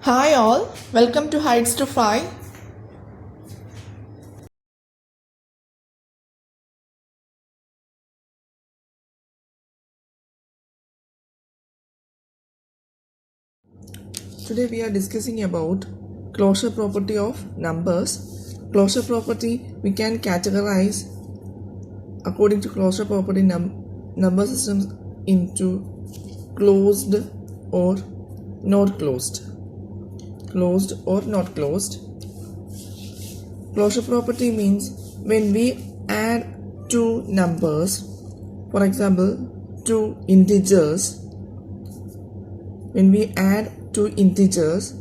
Hi all, welcome to Heights to Fly. Today we are discussing about closure property of numbers. Closure property we can categorize according to closure property number systems into closed or not closed. Closed or not closed. Closure property means when we add two numbers, for example, two integers. When we add two integers,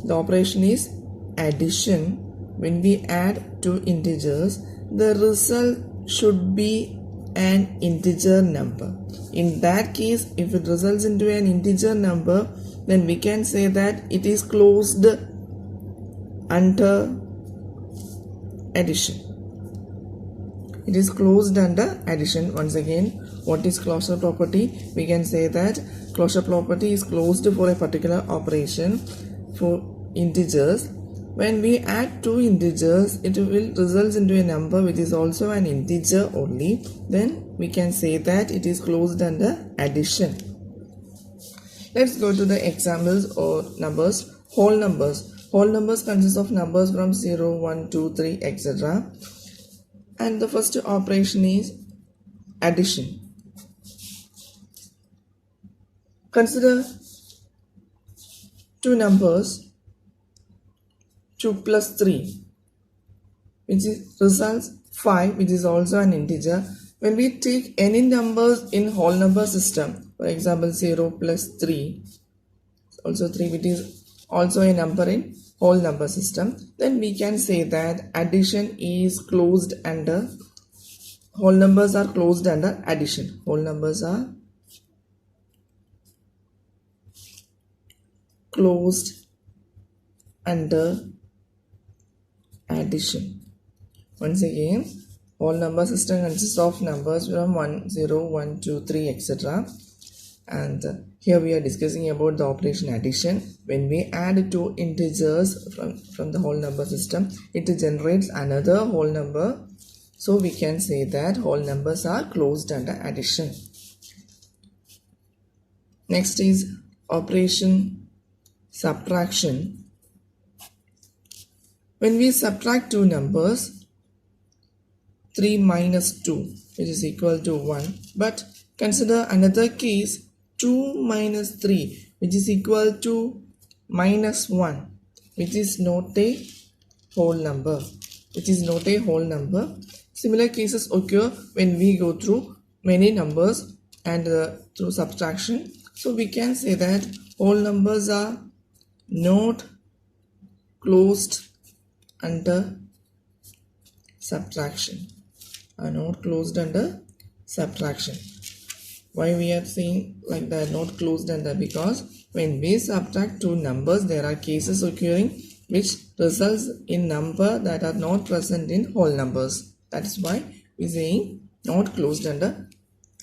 the operation is addition. When we add two integers, the result should be an integer number. In that case, if it results into an integer number, then we can say that it is closed under addition. It is closed under addition. Once again, what is closure property? We can say that closure property is closed for a particular operation for integers. When we add two integers, it will result into a number which is also an integer only. Then we can say that it is closed under addition. Let's go to the examples or numbers. Whole numbers. Whole numbers consist of numbers from 0, 1, 2, 3, etc. And the first operation is addition. Consider two numbers 2 plus 3 which results 5, which is also an integer. When we take any numbers in whole number system, for example 0 plus 3, also 3, which is also a number in whole number system, then we can say that addition is closed under, whole numbers are closed under addition. Whole numbers are closed under addition. Once again, whole number system consists of numbers from 1, 0, 1, 2, 3, etc. And here we are discussing about the operation addition. When we add two integers from the whole number system, it generates another whole number. So we can say that whole numbers are closed under addition. Next is operation subtraction. When we subtract two numbers, 3 minus 2, which is equal to 1. But consider another case, 2 minus 3, which is equal to minus 1, which is not a whole number. Similar cases occur when we go through many numbers and through subtraction. So we can say that whole numbers are not closed under subtraction. Why we are saying like that, not closed under? Because when we subtract two numbers, there are cases occurring which results in number that are not present in whole numbers. That is why we are saying not closed under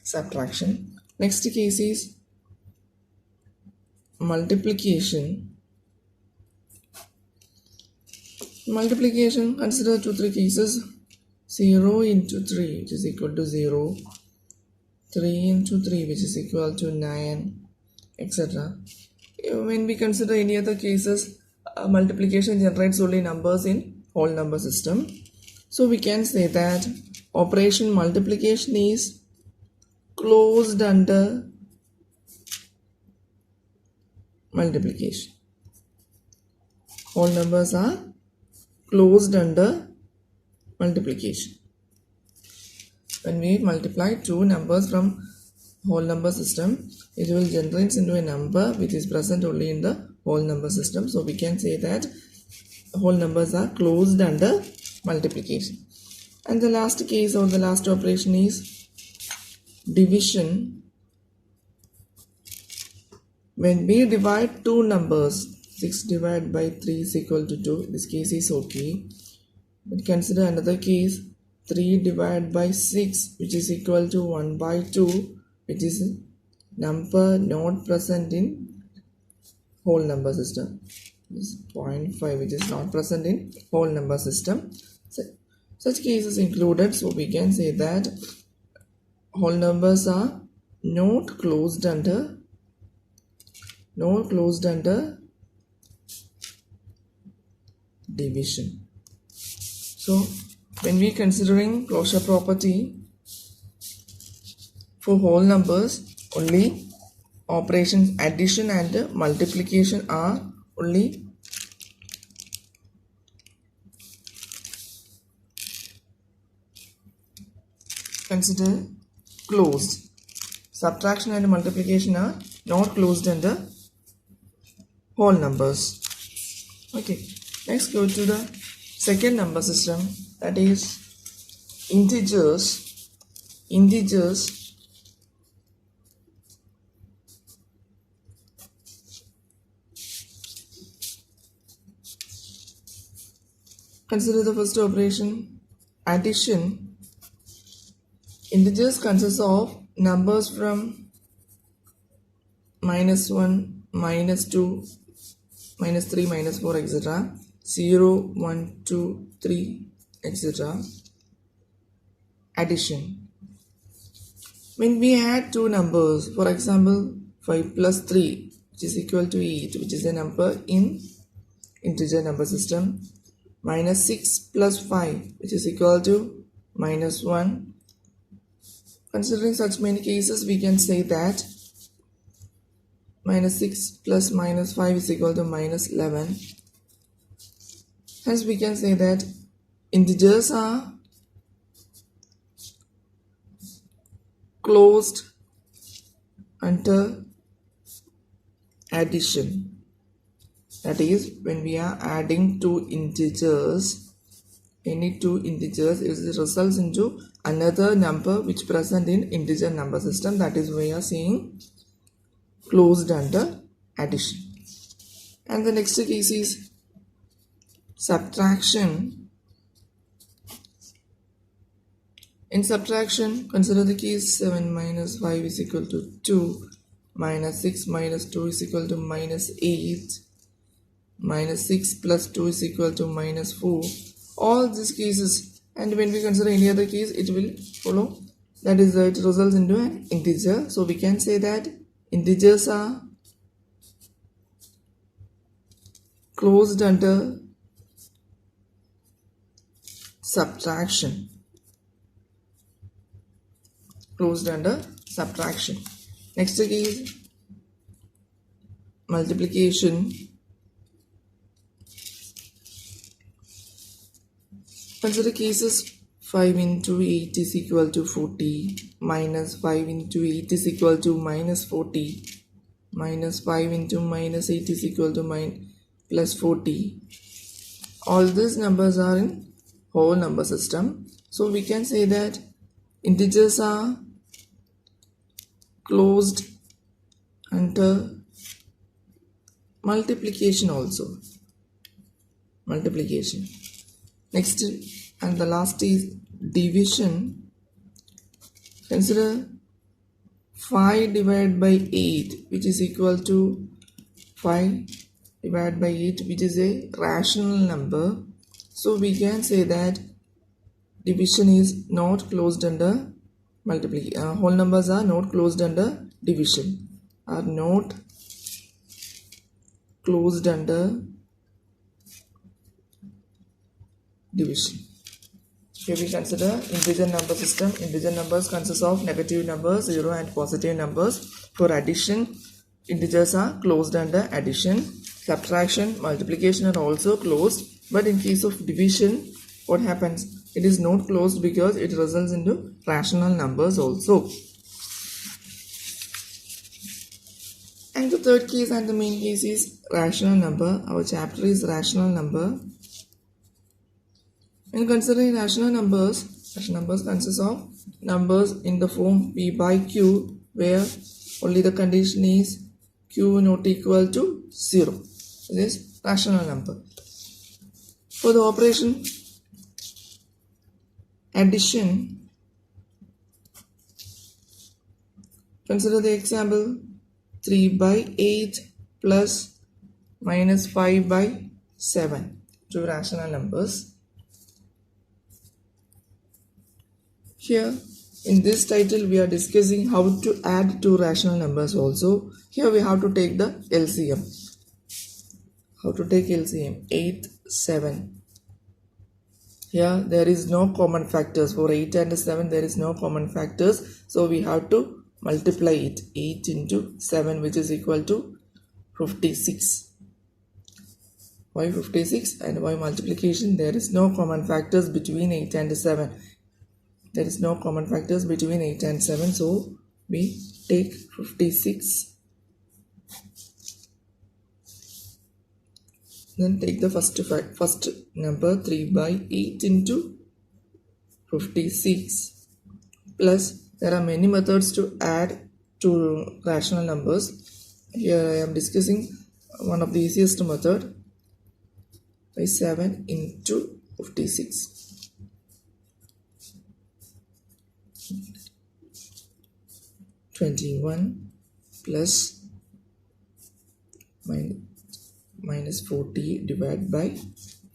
subtraction. Next case is multiplication. Multiplication, consider 2-3 cases. 0 into 3, which is equal to 0. 3 into 3, which is equal to 9, etc. When we consider any other cases, multiplication generates only numbers in whole number system. So we can say that operation multiplication is closed under multiplication. Whole numbers are closed under multiplication. When we multiply two numbers from whole number system, it will generate into a number which is present only in the whole number system. So we can say that whole numbers are closed under multiplication. And the last case or the last operation is division. When we divide two numbers, 6 divided by 3 is equal to 2. This case is okay. But consider another case, 3 divided by 6, which is equal to 1 by 2, which is number not present in whole number system. is 0.5, which is not present in whole number system. Such cases included, so we can say that whole numbers are not closed under division. So when we considering closure property for whole numbers, only operations addition and multiplication are only considered closed. Subtraction and multiplication are not closed under whole numbers. Okay, next go to the second number system, that is integers. Consider the first operation, addition. Integers consist of numbers from -1, -2, -3, -4, etc. 0, 1, 2, 3, etc. Addition. When we add two numbers, for example 5 plus 3, which is equal to 8, which is a number in integer number system, -6 plus 5, which is equal to -1. Considering such many cases, we can say that -6 plus -5 is equal to -11. Hence we can say that integers are closed under addition. That is, when we are adding two integers, any two integers, it results into another number which present in integer number system. That is why we are saying closed under addition. And the next case is subtraction. In subtraction, consider the case 7 minus 5 is equal to 2, minus 6 minus 2 is equal to -8, -6 plus 2 is equal to -4. All these cases, and when we consider any other case, it will follow. That is, it results into an integer. So we can say that integers are closed under subtraction. Closed under subtraction. Next case, multiplication. Consider cases 5 into 8 is equal to 40, minus 5 into 8 is equal to -40, minus 5 into -8 is equal to +40. All these numbers are in whole number system. So we can say that integers are closed under multiplication also. Multiplication. Next and the last is division. Consider 5 divided by 8, which is equal to 5 divided by 8, which is a rational number. So we can say that division is not closed under multiplication. Whole numbers are not closed under division. Are not closed under division. Here we consider integer number system. Integer numbers consist of negative numbers, 0 and positive numbers. For addition, integers are closed under addition. Subtraction, multiplication are also closed. But in case of division, what happens? It is not closed because it results into rational numbers also. And the third case and the main case is rational number. Our chapter is rational number. When considering rational numbers consist of numbers in the form p by q, where only the condition is q not equal to 0. This is rational number. For the operation addition, consider the example 3 by 8 plus minus 5 by 7, two rational numbers. Here in this title we are discussing how to add two rational numbers also. Here we have to take the LCM. How to take LCM? 8, 7. Here there is no common factors. For 8 and 7 there is no common factors. So we have to multiply it. 8 into 7, which is equal to 56. Why 56? And why multiplication? There is no common factors between 8 and 7. There is no common factors between 8 and 7. So we take 56. Then take the first number 3 by 8 into 56 plus there are many methods to add two rational numbers. Here I am discussing one of the easiest method by 7 into 56. 21 plus minus 40 divided by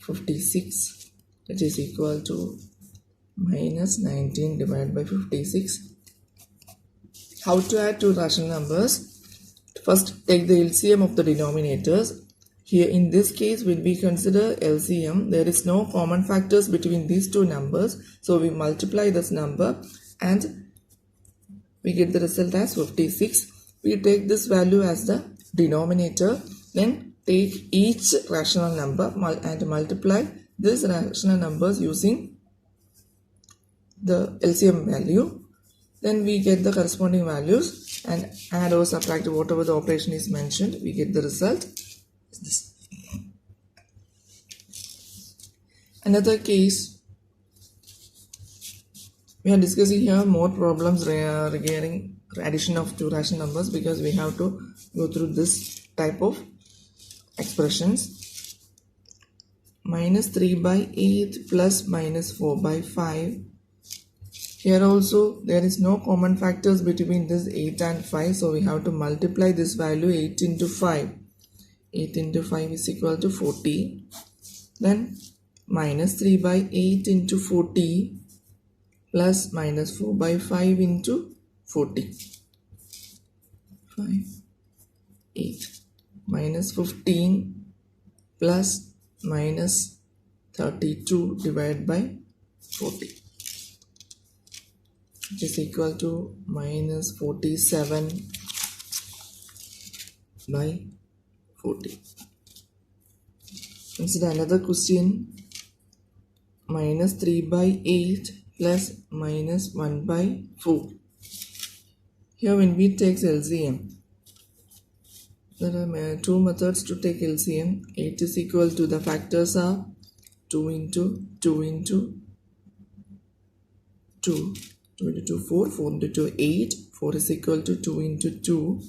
56, that is equal to minus 19 divided by 56. How to add two rational numbers? First, take the LCM of the denominators. Here in this case, when we consider LCM, there is no common factors between these two numbers. So we multiply this number and we get the result as 56. We take this value as the denominator. Then take each rational number and multiply these rational numbers using the LCM value. Then we get the corresponding values and add or subtract whatever the operation is mentioned. We get the result. Another case, we are discussing here more problems regarding addition of two rational numbers, because we have to go through this type of expressions. Minus 3 by 8 plus minus 4 by 5. Here also there is no common factors between this 8 and 5, so we have to multiply this value 8 into 5. 8 into 5 is equal to 40. Then minus 3 by 8 into 40 plus minus 4 by 5 into 40. 5, 8. Minus 15 plus minus 32 divided by 40, which is equal to minus 47 by 40. Consider another question. Minus 3 by 8 plus minus 1 by 4. Here when we take LCM, there are two methods to take LCM. 8 is equal to, the factors are 2 into 2 into 2. 2 into 2, 4. 4 into 2, 8. 4 is equal to 2 into 2.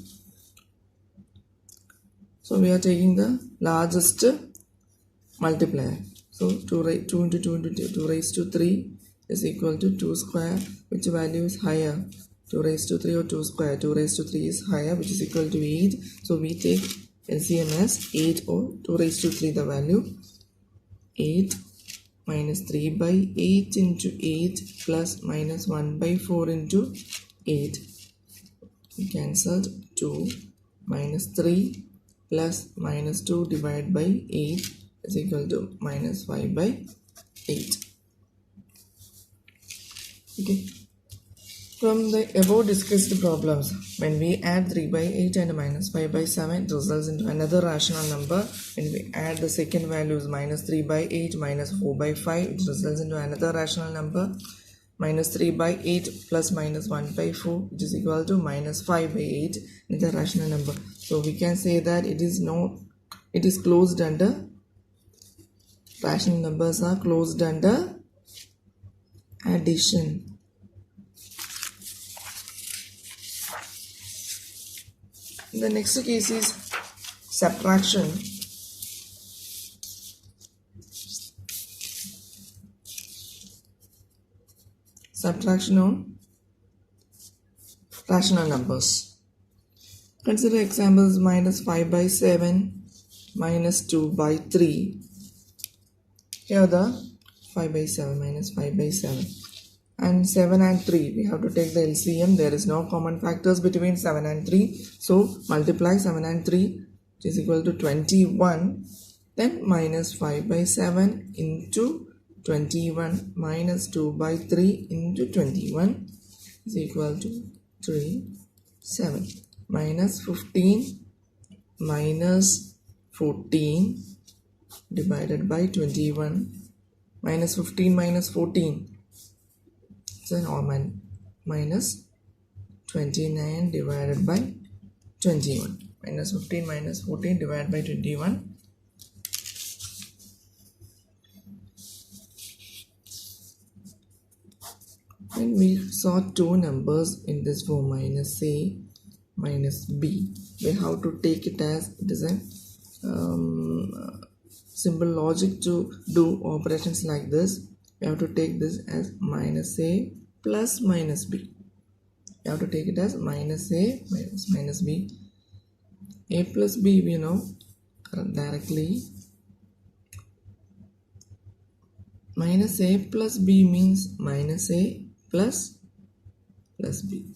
So we are taking the largest multiplier. So 2 into 2 into 2 raised to 3 is equal to 2 square. Which value is higher? 2 raised to 3 or 2 square? 2 raised to 3 is higher, which is equal to 8. So we take LCM as 8 or 2 raised to 3 the value. 8 minus 3 by 8 into 8 plus minus 1 by 4 into 8. We cancelled 2 minus 3 plus minus 2 divided by 8 is equal to minus 5 by 8. Okay. From the above discussed problems, when we add 3 by 8 and minus 5 by 7, it results into another rational number. When we add the second values, minus 3 by 8 minus 4 by 5, it results into another rational number. Minus 3 by 8 plus minus 1 by 4, which is equal to minus 5 by 8, another rational number. So we can say that it is closed under, rational numbers are closed under addition. The next case is subtraction. Subtraction on rational numbers. Consider examples: minus 5 by 7, minus 2 by 3. Here the 5 by 7 minus 5 by 7. And 7 and 3, we have to take the LCM. There is no common factors between 7 and 3. So multiply 7 and 3, which is equal to 21. Then minus 5 by 7 into 21 minus 2 by 3 into 21 is equal to 3, 7. Minus 15 minus 14 divided by 21. Minus 15 minus 14. So minus 29 divided by 21. Minus 15 minus 14 divided by 21. When we saw two numbers in this form, minus a minus b, we have to take it as it is a simple logic to do operations like this. We have to take this as minus a plus minus b. We have to take it as minus a minus b. A plus b we know directly. Minus a plus b means minus a plus b.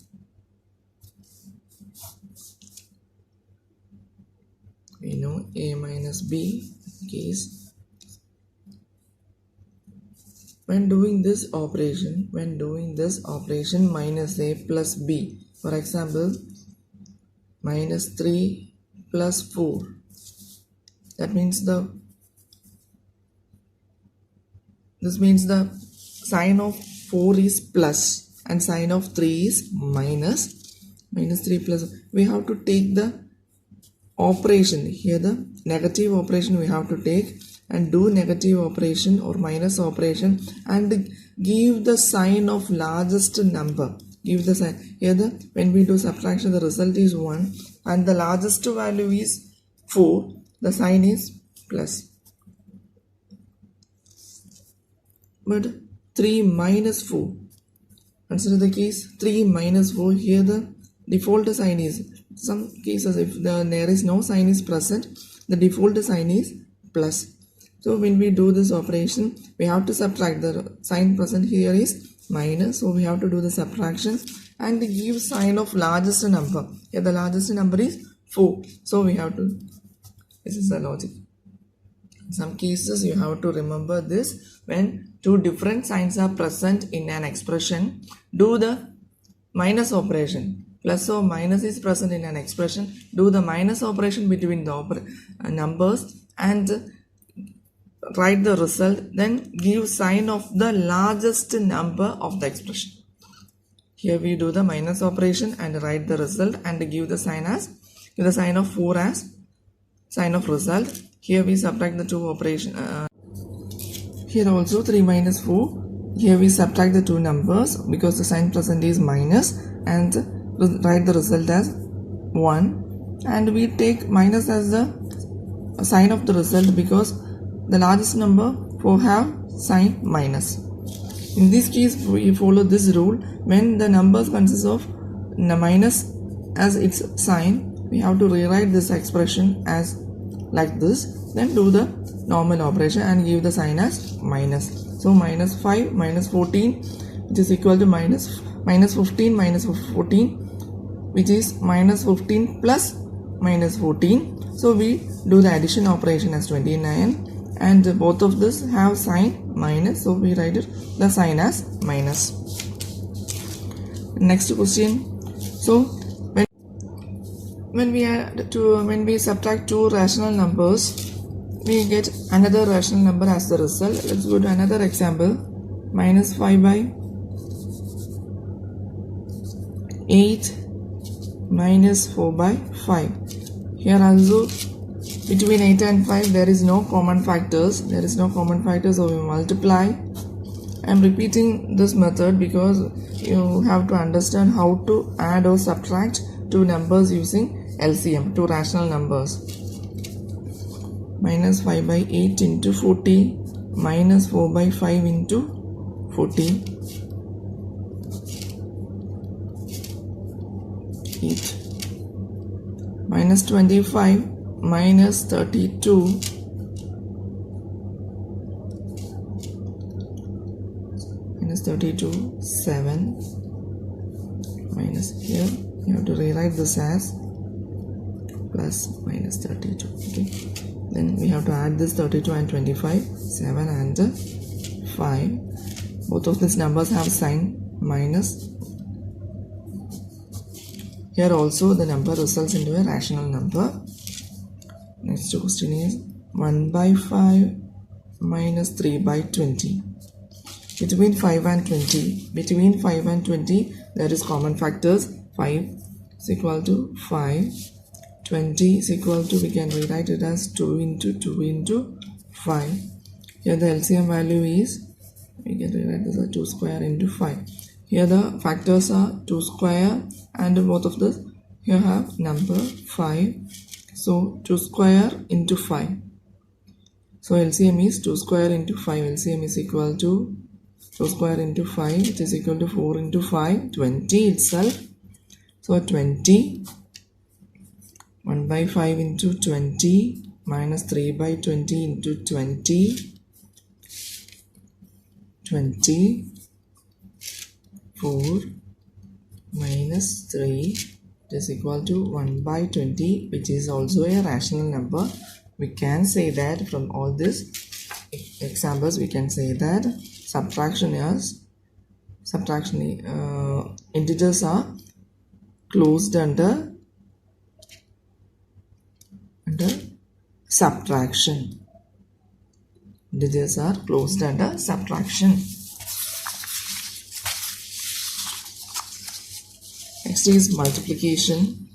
We know a minus b case. When doing this operation minus a plus b, for example minus 3 plus 4, that means this means the sign of 4 is plus and sign of 3 is minus. Minus 3 plus, we have to take the operation here, the negative operation we have to take and do negative operation or minus operation and give the sign of largest number. Give the sign here, when we do subtraction the result is 1 and the largest value is 4, the sign is plus. But 3 minus 4, consider the case 3 minus 4, here the default sign is, some cases if there is no sign is present, the default sign is plus. So when we do this operation, we have to subtract. The sign present here is minus, so we have to do the subtraction and give sign of largest number. Here the largest number is 4, so we have to, this is the logic. In some cases you have to remember this. When two different signs are present in an expression, do the minus operation. Plus or minus is present in an expression, do the minus operation between the numbers and write the result, then give sign of the largest number of the expression. Here we do the minus operation and write the result and give the sign as, give the sign of 4 as sign of result. Here we subtract the two operation. Here also 3 minus 4. Here we subtract the two numbers because the sign present is minus and write the result as 1. And we take minus as the sign of the result because the largest number 4 have sign minus. In this case we follow this rule. When the numbers consist of minus as its sign, we have to rewrite this expression as like this, then do the normal operation and give the sign as minus. So minus 5 minus 14, which is equal to minus 15 minus 14, which is minus 15 plus minus 14. So we do the addition operation as 29 and both of this have sign minus, so we write it the sign as minus. Next question. So when we subtract two rational numbers, we get another rational number as the result. Let's go to another example. Minus 5 by 8 minus 4 by 5. Here also between 8 and 5 there is no common factors. So we multiply. I am repeating this method because you have to understand how to add or subtract two numbers using LCM, two rational numbers. Minus 5 by 8 into 40 minus 4 by 5 into 40. 8 minus 25 minus 32 7 minus, here you have to rewrite this as plus minus 32. Okay, then we have to add this 32 and 25, 7 and 5. Both of these numbers have sign minus. Here also the number results into a rational number. Next question is 1 by 5 minus 3 by 20. Between 5 and 20, there is common factors. 5 is equal to 5, 20 is equal to, we can rewrite it as 2 into 2 into 5. Here the LCM value is, we can rewrite this as 2 square into 5. Here the factors are 2 square and both of this, here have number 5. So 2 square into 5. So LCM is 2 square into 5. LCM is equal to 2 square into 5, which is equal to 4 into 5, 20 itself. So 20, 1 by 5 into 20 minus 3 by 20 into 20, 4 minus 3 is equal to 1 by 20, which is also a rational number. We can say that from all these examples, we can say that integers are closed under subtraction. Integers are closed under subtraction. Next is multiplication.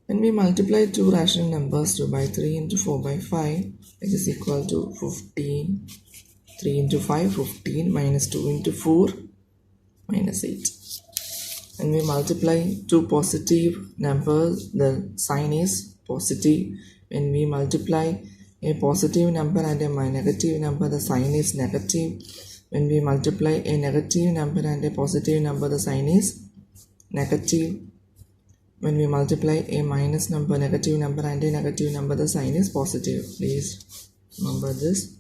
When we multiply two rational numbers, 2 by 3 into 4 by 5, it is equal to 15. 3 into 5, 15, minus 2 into 4, minus 8. When we multiply two positive numbers, the sign is positive. When we multiply a positive number and a negative number, the sign is negative. When we multiply a negative number and a positive number, the sign is negative. When we multiply a minus number, negative number and a negative number, the sign is positive. Please remember this.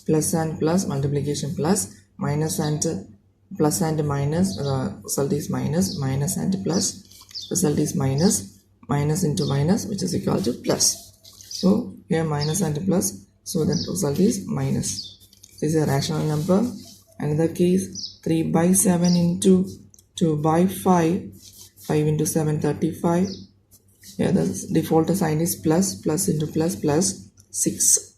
Plus and plus, multiplication plus, minus and plus and minus, result is minus, minus and plus, result is minus, minus into minus, which is equal to plus. So here minus and plus, so that result is minus. This is a rational number. Another case, 3 by 7 into 2 by 5, 5 into 7, 35. Here the default sign is plus, plus into plus, plus 6.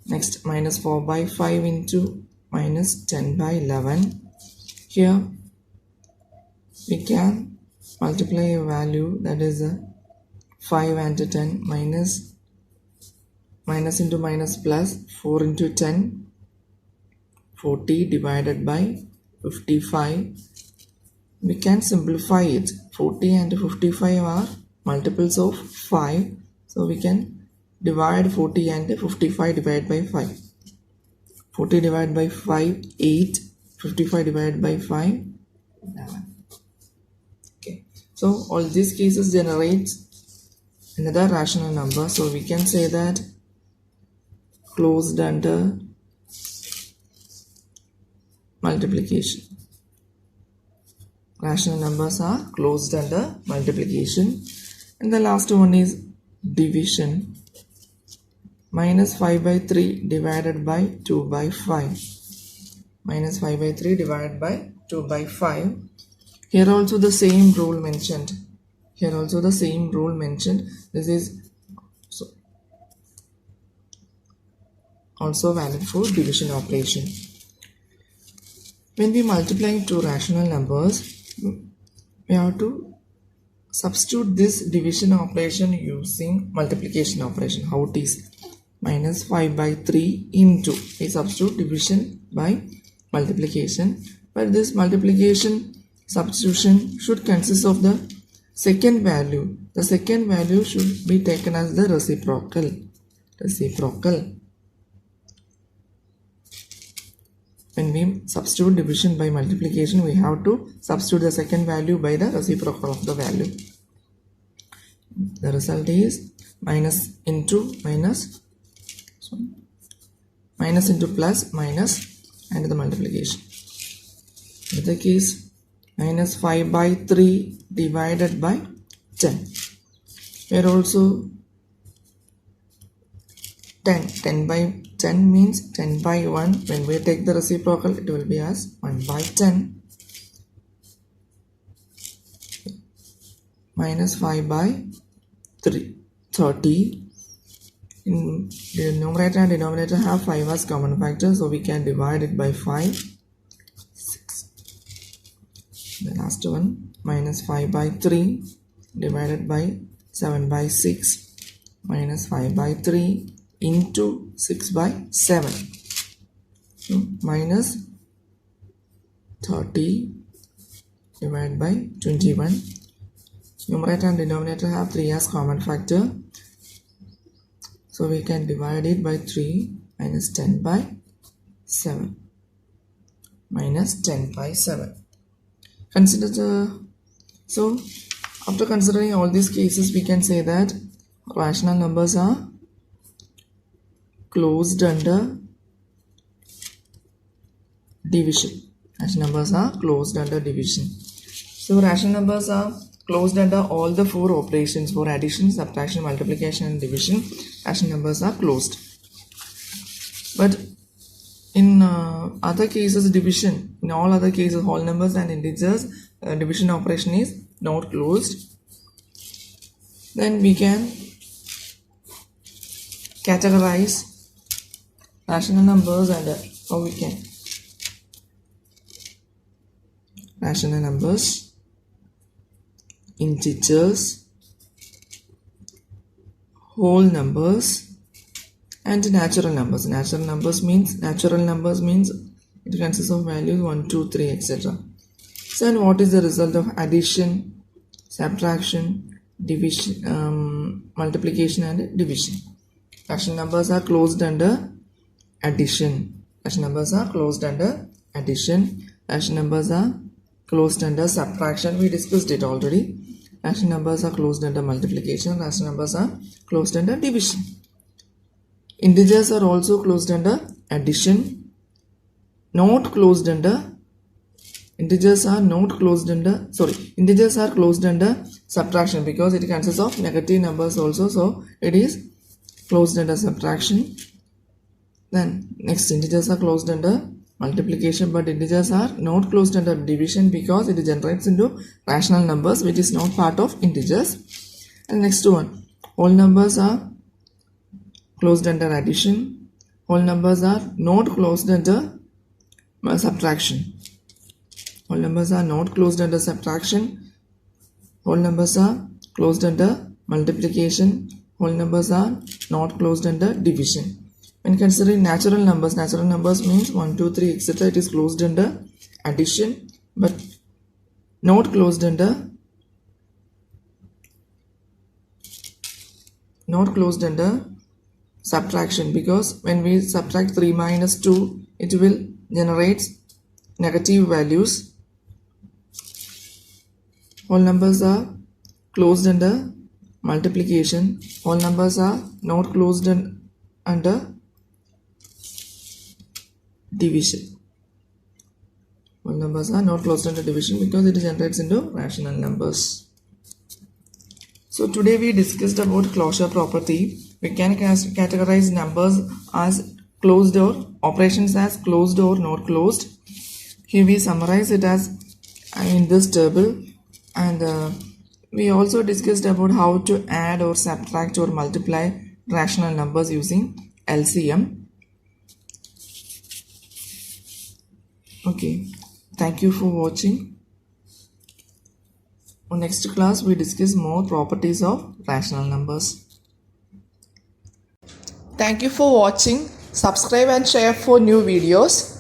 Next, minus 4 by 5 into minus 10 by 11. Here we can multiply a value, that is 5 and 10, minus into minus plus, 4 into 10, 40 divided by 55. We can simplify it. 40 and 55 are multiples of 5. So we can divide 40 and 55 divided by 5. 40 divided by 5, 8. 55 divided by 5, 11. Okay. So all these cases generates another rational number. So we can say that closed under multiplication. Rational numbers are closed under multiplication. And the last one is division. Minus 5 by 3 divided by 2 by 5. Minus 5 by 3 divided by 2 by 5. Here also the same rule mentioned. This is also valid for division operation. When we multiply two rational numbers, we have to substitute this division operation using multiplication operation. How it is? Minus 5 by 3 into, we substitute division by multiplication. But this multiplication substitution should consist of the second value. The second value should be taken as the reciprocal. when we substitute division by multiplication, we have to substitute the second value by the reciprocal of the value. The result is minus into minus, minus into plus minus, and the multiplication. In the case, minus 5 by 3 divided by 10. Here also 10 by 10 means 10 by 1. When we take the reciprocal, it will be as 1 by 10 minus 5 by 30. In the numerator and denominator have 5 as common factor, so we can divide it by 5. 6. The last one, minus 5 by 3 divided by 7 by 6 minus 5 by 3 into 6 by 7. So minus 30 divided by 21. Numerator and denominator have 3 as common factor, so we can divide it by 3 minus 10 by 7 minus 10 by 7. Consider so after considering all these cases, we can say that rational numbers are closed under division. Rational numbers are closed under division. So rational numbers are closed under all the 4 operations for addition, subtraction, multiplication and division. Rational numbers are closed. But in other cases, division, in all other cases, whole numbers and integers, division operation is not closed. Then we can categorize rational numbers under how we can rational numbers, integers, whole numbers and natural numbers. Natural numbers means it consists of values 1, 2, 3, etc. So, and what is the result of addition, subtraction, division, multiplication and division? Rational numbers are closed under addition. Rational numbers are closed under addition. Rational numbers are closed under subtraction. We discussed it already. Rational numbers are closed under multiplication. Rational numbers are closed under division. Integers are also closed under addition. Not closed under integers are closed under subtraction, because it consists of negative numbers also, so it is closed under subtraction. Then next, integers are closed under multiplication, but integers are not closed under division because it generates into rational numbers, which is not part of integers. And next one, whole numbers are closed under addition. Whole numbers are not closed under subtraction. Whole numbers are not closed under subtraction. Whole numbers are closed under multiplication. Whole numbers are not closed under division. When considering natural numbers means 1, 2, 3, etc. It is closed under addition, but not closed under subtraction, because when we subtract 3 minus 2, it will generate negative values. Whole numbers are closed under multiplication. Whole numbers are not closed under division. Whole numbers are not closed under division because it generates into rational numbers. So today we discussed about closure property. We can categorize numbers as closed or operations as closed or not closed. Here we summarize it as in this table, and we also discussed about how to add or subtract or multiply rational numbers using LCM. Okay, thank you for watching. On next class we discuss more properties of rational numbers. Thank you for watching. Subscribe and share for new videos.